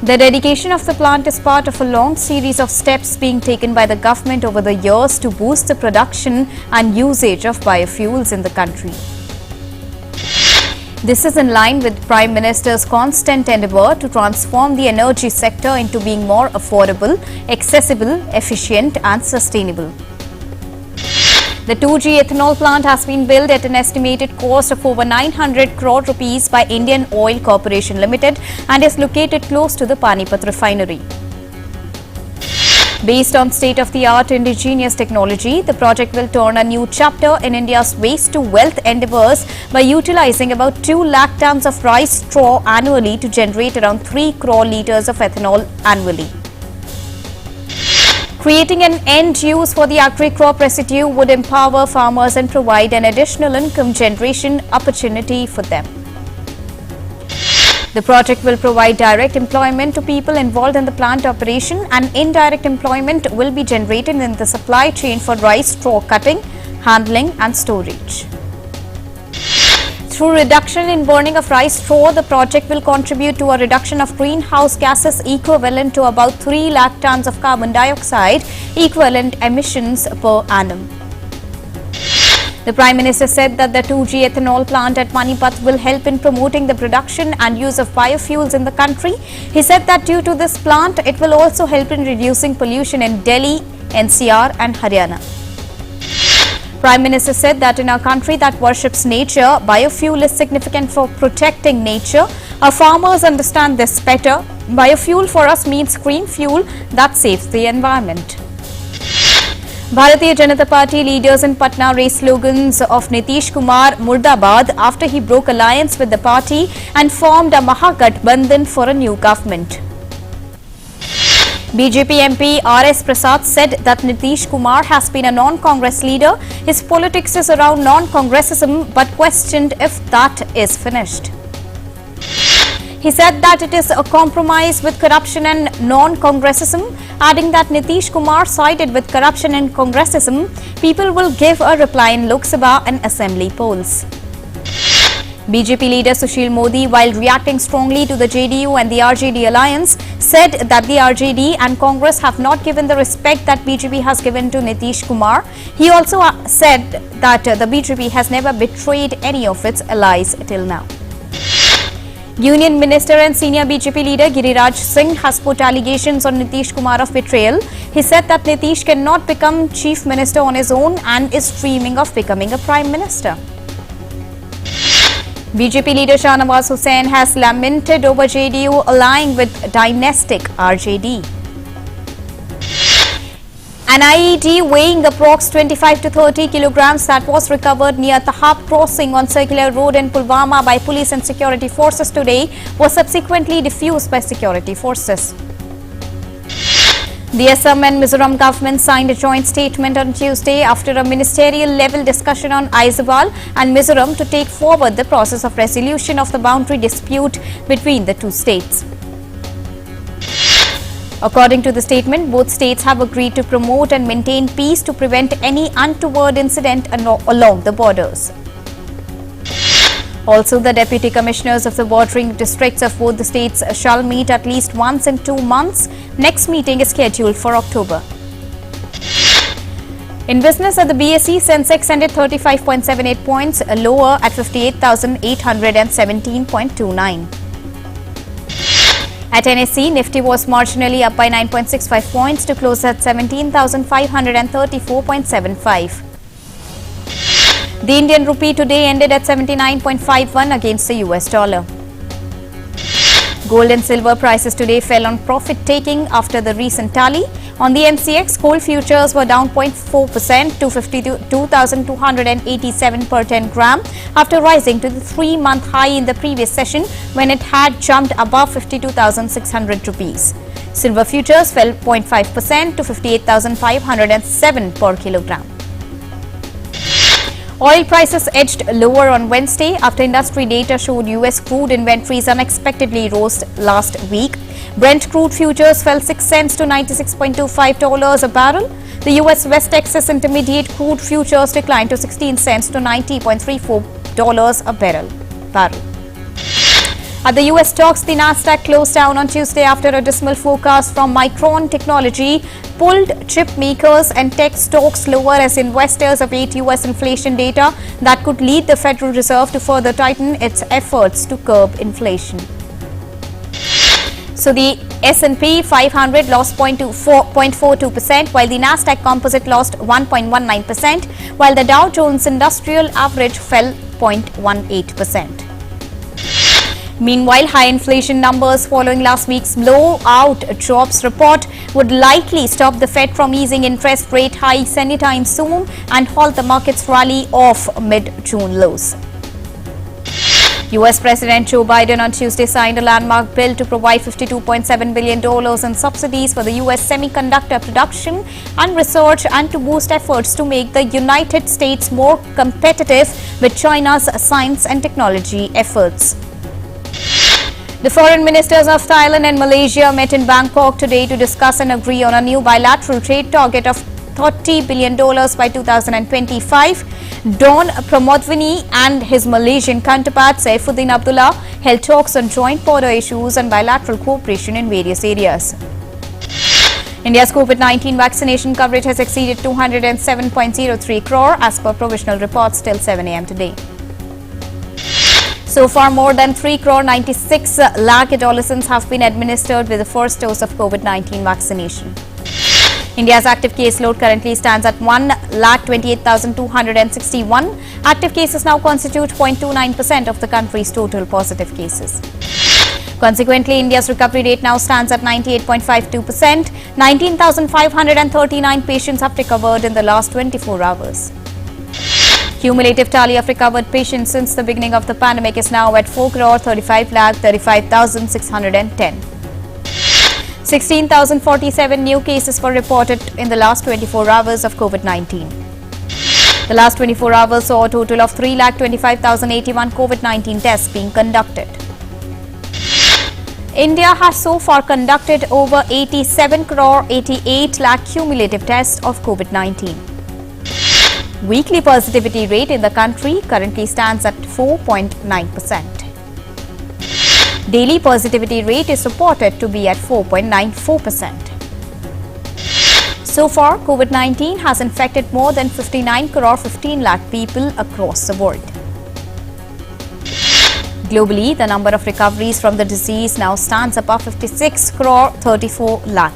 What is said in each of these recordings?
The dedication of the plant is part of a long series of steps being taken by the government over the years to boost the production and usage of biofuels in the country. This is in line with Prime Minister's constant endeavour to transform the energy sector into being more affordable, accessible, efficient and sustainable. The 2G ethanol plant has been built at an estimated cost of over 900 crore rupees by Indian Oil Corporation Limited and is located close to the Panipat refinery. Based on state-of-the-art indigenous technology, the project will turn a new chapter in India's waste-to-wealth endeavours by utilising about 2 lakh tons of rice straw annually to generate around 3 crore litres of ethanol annually. Creating an end use for the agri-crop residue would empower farmers and provide an additional income generation opportunity for them. The project will provide direct employment to people involved in the plant operation, and indirect employment will be generated in the supply chain for rice straw cutting, handling and storage. Through reduction in burning of rice straw, the project will contribute to a reduction of greenhouse gases equivalent to about 3 lakh tons of carbon dioxide equivalent emissions per annum. The Prime Minister said that the 2G ethanol plant at Panipat will help in promoting the production and use of biofuels in the country. He said that due to this plant, it will also help in reducing pollution in Delhi, NCR and Haryana. Prime Minister said that in a country that worships nature, biofuel is significant for protecting nature. Our farmers understand this better. Biofuel for us means green fuel that saves the environment. Bharatiya Janata Party leaders in Patna raised slogans of Nitish Kumar Murdabad after he broke alliance with the party and formed a Mahagathbandhan for a new government. BJP MP R.S. Prasad said that Nitish Kumar has been a non-Congress leader. His politics is around non-Congressism, but questioned if that is finished. He said that it is a compromise with corruption and non-Congressism, adding that Nitish Kumar sided with corruption and Congressism. People will give a reply in Lok Sabha and Assembly polls. BJP leader Sushil Modi, while reacting strongly to the JDU and the RJD alliance, said that the RJD and Congress have not given the respect that BJP has given to Nitish Kumar. He also said that the BJP has never betrayed any of its allies till now. Union Minister and senior BJP leader Giriraj Singh has put allegations on Nitish Kumar of betrayal. He said that Nitish cannot become Chief Minister on his own and is dreaming of becoming a Prime Minister. BJP leader Shah Nawaz Hussain has lamented over JDU allying with dynastic RJD. An IED weighing approx 25 to 30 kilograms that was recovered near Tahap crossing on Circular Road in Pulwama by police and security forces today was subsequently defused by security forces. The ASSAM and MIZORAM governments signed a joint statement on Tuesday after a ministerial-level discussion on Aizawl and Mizoram to take forward the process of resolution of the boundary dispute between the two states. According to the statement, both states have agreed to promote and maintain peace to prevent any untoward incident along the borders. Also, the Deputy Commissioners of the bordering districts of both the states shall meet at least once in 2 months. Next meeting is scheduled for October. In business at the BSE, SENSEX ended 35.78 points lower at 58,817.29. At NSE, Nifty was marginally up by 9.65 points to close at 17,534.75. The Indian rupee today ended at 79.51 against the US dollar. Gold and silver prices today fell on profit-taking after the recent tally. On the MCX, gold futures were down 0.4% to 52,287 per 10 gram after rising to the 3-month high in the previous session when it had jumped above 52,600 rupees. Silver futures fell 0.5% to 58,507 per kilogram. Oil prices edged lower on Wednesday after industry data showed US crude inventories unexpectedly rose last week. Brent crude futures fell 6 cents to $96.25 a barrel. The US West Texas Intermediate crude futures declined to 16 cents to $90.34 a barrel. At the US stocks, the Nasdaq closed down on Tuesday after a dismal forecast from Micron Technology pulled chip makers and tech stocks lower as investors await US inflation data that could lead the Federal Reserve to further tighten its efforts to curb inflation. So the S&P 500 lost 0.42%, while the Nasdaq Composite lost 1.19%, while the Dow Jones Industrial Average fell 0.18%. Meanwhile, high inflation numbers following last week's blowout jobs report would likely stop the Fed from easing interest rate hikes anytime soon and halt the market's rally off mid-June lows. US President Joe Biden on Tuesday signed a landmark bill to provide $52.7 billion in subsidies for the US semiconductor production and research and to boost efforts to make the United States more competitive with China's science and technology efforts. The foreign ministers of Thailand and Malaysia met in Bangkok today to discuss and agree on a new bilateral trade target of $30 billion by 2025. Don Pramodwini and his Malaysian counterpart Saifuddin Abdullah held talks on joint border issues and bilateral cooperation in various areas. India's COVID-19 vaccination coverage has exceeded 207.03 crore as per provisional reports till 7 a.m. today. So far, more than 3 crore 96 lakh adolescents have been administered with the first dose of COVID-19 vaccination. India's active caseload currently stands at 1,28,261. Active cases now constitute 0.29% of the country's total positive cases. Consequently, India's recovery rate now stands at 98.52%. 19,539 patients have recovered in the last 24 hours. Cumulative tally of recovered patients since the beginning of the pandemic is now at 4,35,35,610. 16,047 new cases were reported in the last 24 hours of COVID-19. The last 24 hours saw a total of 3,25,081 COVID-19 tests being conducted. India has so far conducted over 87 crore 88 lakh cumulative tests of COVID-19. Weekly positivity rate in the country currently stands at 4.9%. Daily positivity rate is reported to be at 4.94%. So far, COVID-19 has infected more than 59 crore 15 lakh people across the world. Globally, the number of recoveries from the disease now stands above 56 crore 34 lakh.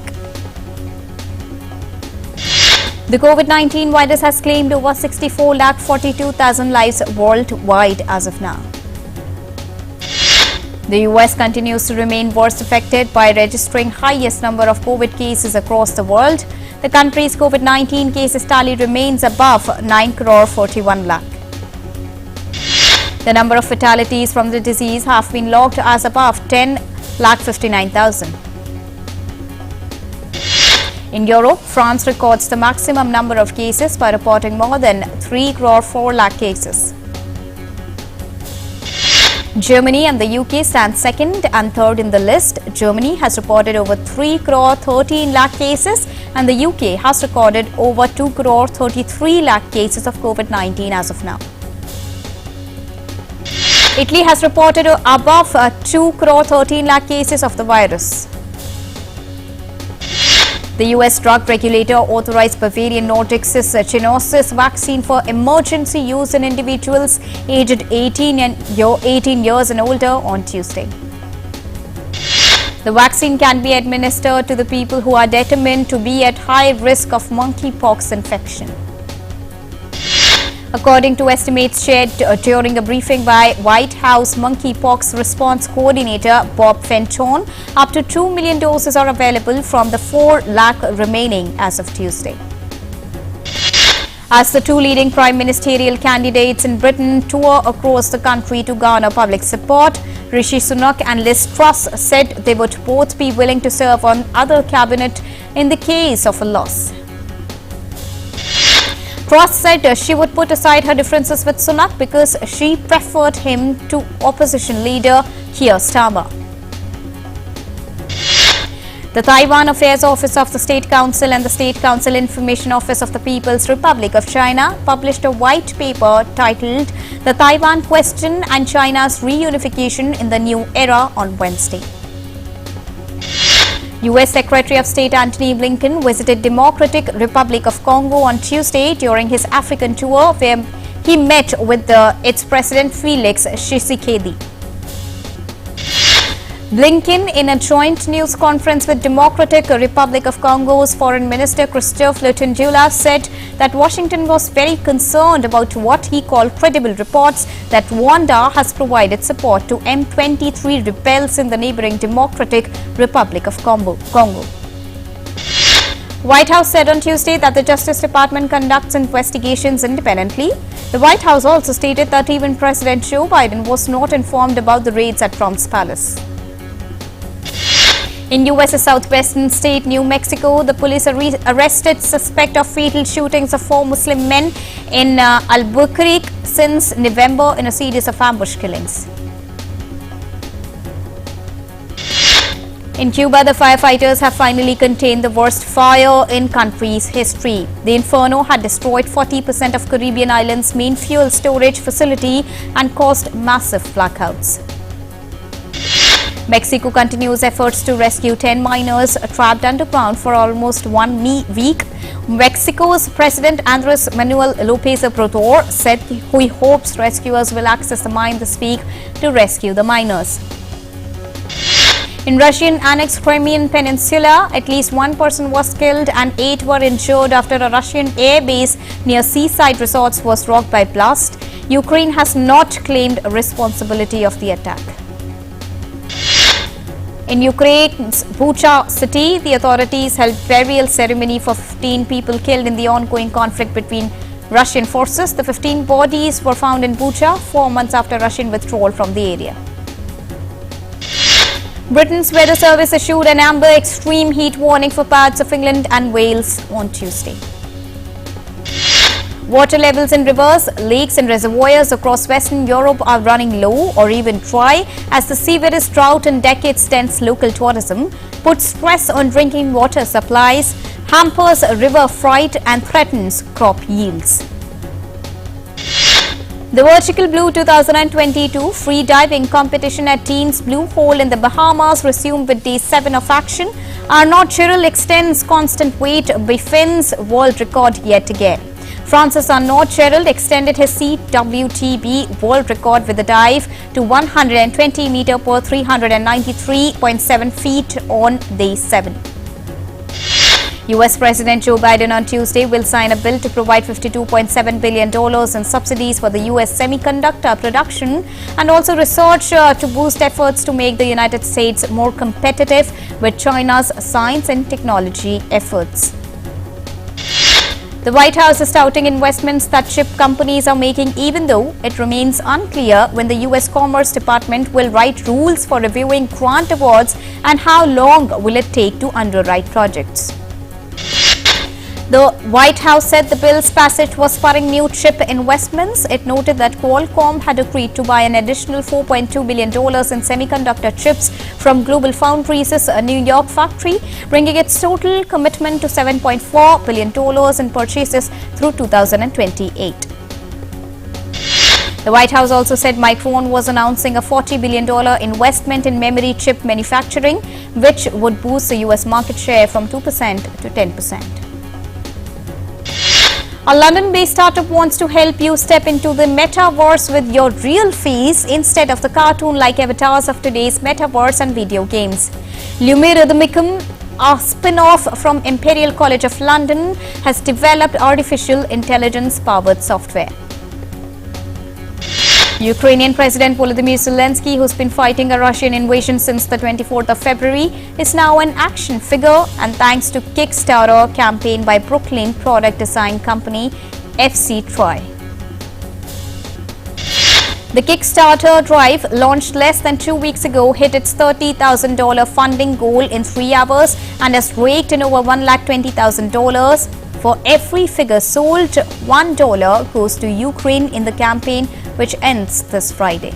The COVID-19 virus has claimed over 64 lakh 42,000 lives worldwide as of now. The US continues to remain worst affected by registering highest number of COVID cases across the world. The country's COVID-19 cases tally remains above 9 crore 41 lakh. The number of fatalities from the disease have been logged as above 10 lakh 59,000. In Europe, France records the maximum number of cases by reporting more than 3 crore 4 lakh cases. Germany and the UK stand second and third in the list. Germany has reported over 3 crore 13 lakh cases and the UK has recorded over 2 crore 33 lakh cases of COVID-19 as of now. Italy has reported above 2 crore 13 lakh cases of the virus. The US drug regulator authorized Bavarian Nordic's Zelenskyy vaccine for emergency use in individuals aged 18 years and older on Tuesday. The vaccine can be administered to the people who are determined to be at high risk of monkeypox infection. According to estimates shared during a briefing by White House Monkeypox Response Coordinator Bob Fenton, up to 2 million doses are available from the 4 lakh remaining as of Tuesday. As the two leading prime ministerial candidates in Britain tour across the country to garner public support, Rishi Sunak and Liz Truss said they would both be willing to serve on other cabinet in the case of a loss. Truss said she would put aside her differences with Sunak because she preferred him to opposition leader Keir Starmer. The Taiwan Affairs Office of the State Council and the State Council Information Office of the People's Republic of China published a white paper titled the Taiwan question and China's reunification in the new era on Wednesday. U.S. Secretary of State Antony Blinken visited Democratic Republic of Congo on Tuesday during his African tour, where he met with its President Felix Tshisekedi. Blinken, in a joint news conference with Democratic Republic of Congo's Foreign Minister Christophe Lutundula, said that Washington was very concerned about what he called credible reports that Rwanda has provided support to M23 rebels in the neighboring Democratic Republic of Congo. White House said on Tuesday that the Justice Department conducts investigations independently. The White House also stated that even President Joe Biden was not informed about the raids at Trump's palace. In U.S.'s southwestern state, New Mexico, the police arrested suspect of fatal shootings of 4 Muslim men in Albuquerque since November in a series of ambush killings. In Cuba, the firefighters have finally contained the worst fire in country's history. The inferno had destroyed 40% of Caribbean island's main fuel storage facility and caused massive blackouts. Mexico continues efforts to rescue 10 miners trapped underground for almost 1 week. Mexico's President Andres Manuel Lopez Obrador said he hopes rescuers will access the mine this week to rescue the miners. In Russian-annexed Crimean Peninsula, at least 1 person was killed and 8 were injured after a Russian air base near seaside resorts was rocked by blast. Ukraine has not claimed responsibility of the attack. In Ukraine's Bucha city, the authorities held burial ceremony for 15 people killed in the ongoing conflict between Russian forces. The 15 bodies were found in Bucha 4 months after Russian withdrawal from the area. Britain's weather service issued an amber extreme heat warning for parts of England and Wales on Tuesday. Water levels in rivers, lakes and reservoirs across Western Europe are running low or even dry as the severest drought in decades dents local tourism, puts stress on drinking water supplies, hampers river freight and threatens crop yields. The Vertical Blue 2022 free diving competition at Teens Blue Hole in the Bahamas resumed with day 7 of action. Arnaud Chiril extends constant weight befins world record yet again. Francis Arnaud Chiril extended his CWTB world record with a dive to 120 meter per 393.7 feet on day 7. U.S. President Joe Biden on Tuesday will sign a bill to provide $52.7 billion in subsidies for the U.S. semiconductor production and also research to boost efforts to make the United States more competitive with China's science and technology efforts. The White House is touting investments that chip companies are making, even though it remains unclear when the U.S. Commerce Department will write rules for reviewing grant awards and how long will it take to underwrite projects. The White House said the bill's passage was spurring new chip investments. It noted that Qualcomm had agreed to buy an additional $4.2 billion in semiconductor chips from GlobalFoundries' New York factory, bringing its total commitment to $7.4 billion in purchases through 2028. The White House also said Micron was announcing a $40 billion investment in memory chip manufacturing, which would boost the U.S. market share from 2% to 10%. A London-based startup wants to help you step into the metaverse with your real face instead of the cartoon-like avatars of today's metaverse and video games. Lume Rhythmicum, a spin-off from Imperial College of London, has developed artificial intelligence-powered software. Ukrainian President Volodymyr Zelensky, who's been fighting a Russian invasion since the 24th of February, is now an action figure, and thanks to Kickstarter campaign by Brooklyn product design company FC Troy. The Kickstarter drive, launched less than 2 weeks ago, hit its $30,000 funding goal in 3 hours and has raked in over $120,000. For every figure sold, $1 goes to Ukraine in the campaign, which ends this Friday.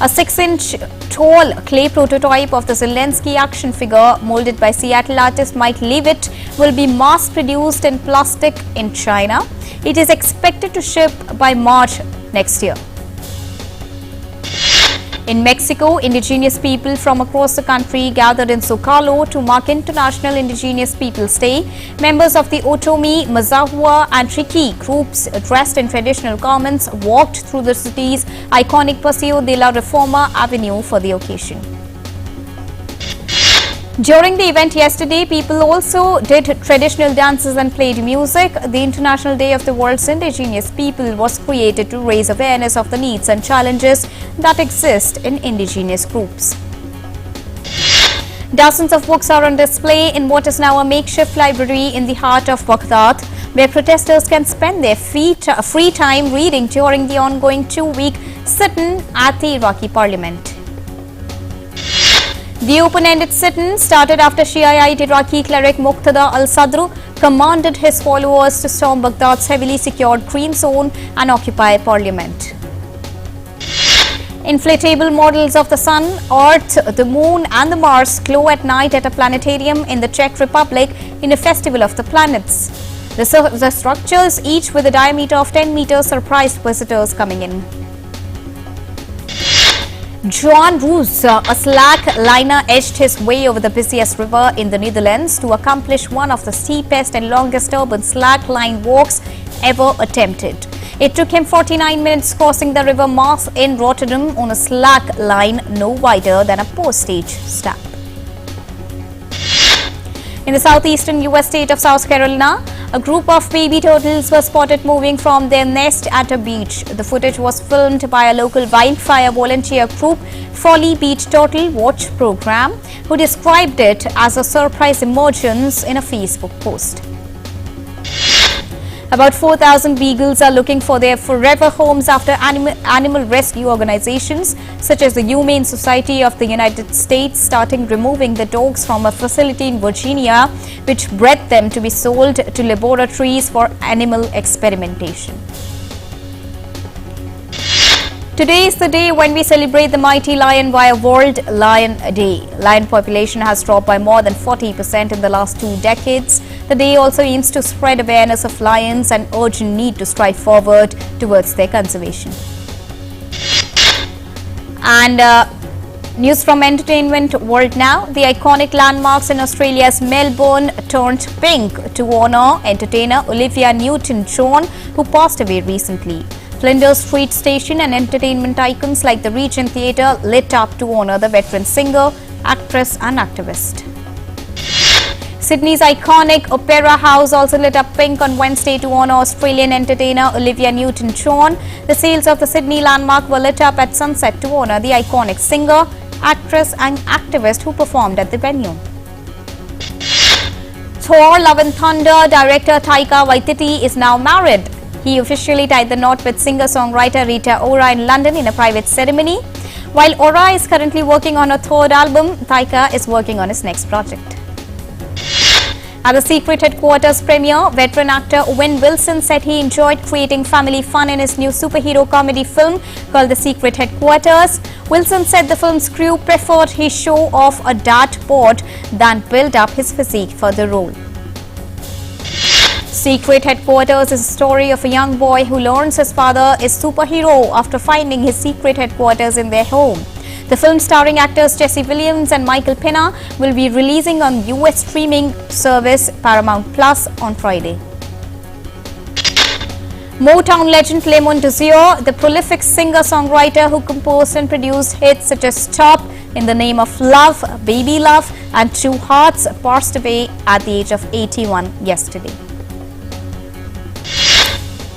A 6-inch tall clay prototype of the Zelenskyy action figure molded by Seattle artist Mike Leavitt will be mass-produced in plastic in China. It is expected to ship by March next year. In Mexico, indigenous people from across the country gathered in Zocalo to mark International Indigenous Peoples Day. Members of the Otomi, Mazahua and Triqui groups dressed in traditional garments walked through the city's iconic Paseo de la Reforma Avenue for the occasion. During the event yesterday, people also did traditional dances and played music. The International Day of the World's Indigenous People was created to raise awareness of the needs and challenges that exist in indigenous groups. Dozens of books are on display in what is now a makeshift library in the heart of Baghdad, where protesters can spend their free time reading during the ongoing 2-week sit-in at the Iraqi parliament. The open-ended sit-in started after Shiite Iraqi cleric Muqtada al-Sadr commanded his followers to storm Baghdad's heavily secured Green Zone and occupy parliament. Inflatable models of the Sun, Earth, the Moon and the Mars glow at night at a planetarium in the Czech Republic in a festival of the planets. The structures, each with a diameter of 10 meters, surprised visitors coming in. Johan Roos, a slack liner, edged his way over the busiest river in the Netherlands to accomplish one of the steepest and longest urban slack line walks ever attempted. It took him 49 minutes crossing the river Maas in Rotterdam on a slack line no wider than a postage stamp. In the southeastern U.S. state of South Carolina, a group of baby turtles were spotted moving from their nest at a beach. The footage was filmed by a local wildfire volunteer group, Folly Beach Turtle Watch Program, who described it as a surprise emergence in a Facebook post. About 4,000 beagles are looking for their forever homes after animal rescue organizations such as the Humane Society of the United States starting removing the dogs from a facility in Virginia which bred them to be sold to laboratories for animal experimentation. Today is the day when we celebrate the mighty lion via World Lion Day. Lion population has dropped by more than 40% in the last 2 decades. The day also aims to spread awareness of lions and urgent need to strive forward towards their conservation. And news from entertainment world now. The iconic landmarks in Australia's Melbourne turned pink to honour entertainer Olivia Newton-John, who passed away recently. Flinders Street Station and entertainment icons like the Regent Theatre lit up to honour the veteran singer, actress and activist. Sydney's iconic Opera House also lit up pink on Wednesday to honour Australian entertainer Olivia Newton-John. The sails of the Sydney landmark were lit up at sunset to honour the iconic singer, actress and activist who performed at the venue. Thor: Love and Thunder director Taika Waititi is now married. He officially tied the knot with singer-songwriter Rita Ora in London in a private ceremony. While Ora is currently working on a third album, Taika is working on his next project. At the Secret Headquarters premiere, veteran actor Owen Wilson said he enjoyed creating family fun in his new superhero comedy film called The Secret Headquarters. Wilson said the film's crew preferred he show off a dartboard than build up his physique for the role. Secret Headquarters is a story of a young boy who learns his father is superhero after finding his secret headquarters in their home. The film, starring actors Jesse Williams and Michael Pena, will be releasing on US streaming service Paramount Plus on Friday. Motown legend Lamont Dozier, the prolific singer-songwriter who composed and produced hits such as Stop, In the Name of Love, Baby Love and Two Hearts, passed away at the age of 81 yesterday.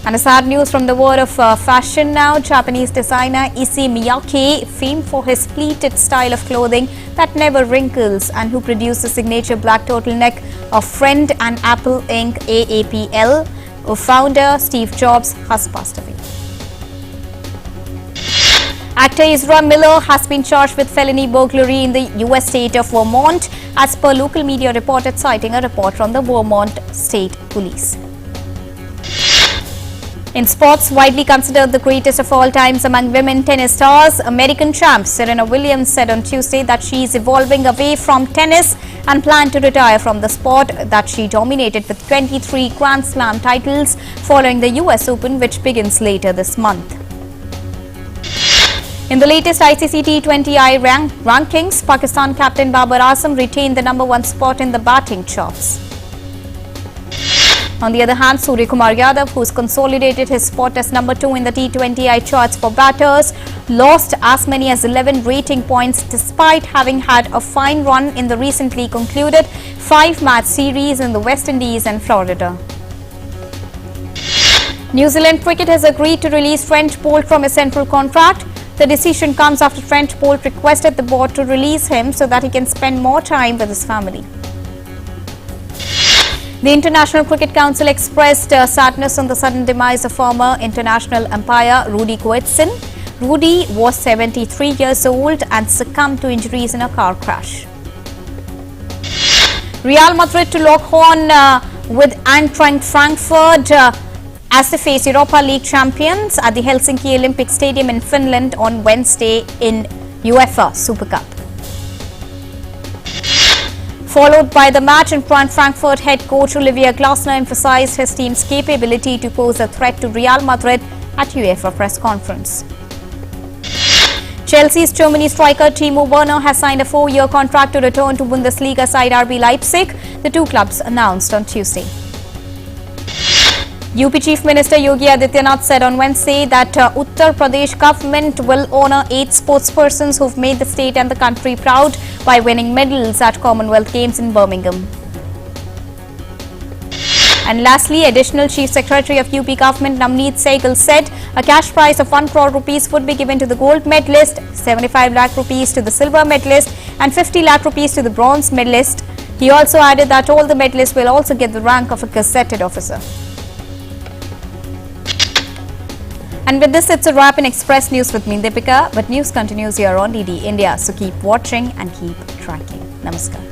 And a sad news from the world of fashion now. Japanese designer Issey Miyake, famed for his pleated style of clothing that never wrinkles and who produced the signature black turtleneck of Friend and Apple Inc. AAPL, founder Steve Jobs has passed away. Actor Ezra Miller has been charged with felony burglary in the US state of Vermont, as per local media reported, citing a report from the Vermont State Police. In sports, widely considered the greatest of all times among women tennis stars, American champ Serena Williams said on Tuesday that she is evolving away from tennis and planned to retire from the sport that she dominated with 23 Grand Slam titles following the US Open, which begins later this month. In the latest ICC T20I rankings, Pakistan captain Babar Azam retained the #1 spot in the batting charts. On the other hand, Surya Kumar Yadav, who's consolidated his spot as #2 in the T20I charts for batters, lost as many as 11 rating points despite having had a fine run in the recently concluded 5-match series in the West Indies and Florida. New Zealand Cricket has agreed to release Trent Boult from his central contract. The decision comes after Trent Boult requested the board to release him so that he can spend more time with his family. The International Cricket Council expressed sadness on the sudden demise of former international umpire Rudy Koetsen. Rudy was 73 years old and succumbed to injuries in a car crash. Real Madrid to lock horn with Eintracht Frankfurt as they face Europa League champions at the Helsinki Olympic Stadium in Finland on Wednesday in UEFA Super Cup. Followed by the match in front, Frankfurt head coach Olivier Glasner emphasized his team's capability to pose a threat to Real Madrid at UEFA press conference. Chelsea's Germany striker Timo Werner has signed a 4-year contract to return to Bundesliga side RB Leipzig, the two clubs announced on Tuesday. UP Chief Minister Yogi Adityanath said on Wednesday that Uttar Pradesh government will honour 8 sportspersons who've made the state and the country proud by winning medals at Commonwealth Games in Birmingham. And lastly, additional Chief Secretary of UP Government Navneet Sehgal said a cash prize of 1 crore rupees would be given to the gold medalist, 75 lakh rupees to the silver medalist and 50 lakh rupees to the bronze medalist. He also added that all the medalists will also get the rank of a gazetted officer. And with this, it's a wrap in Express News with me, Deepika. But news continues here on DD India. So keep watching and keep tracking. Namaskar.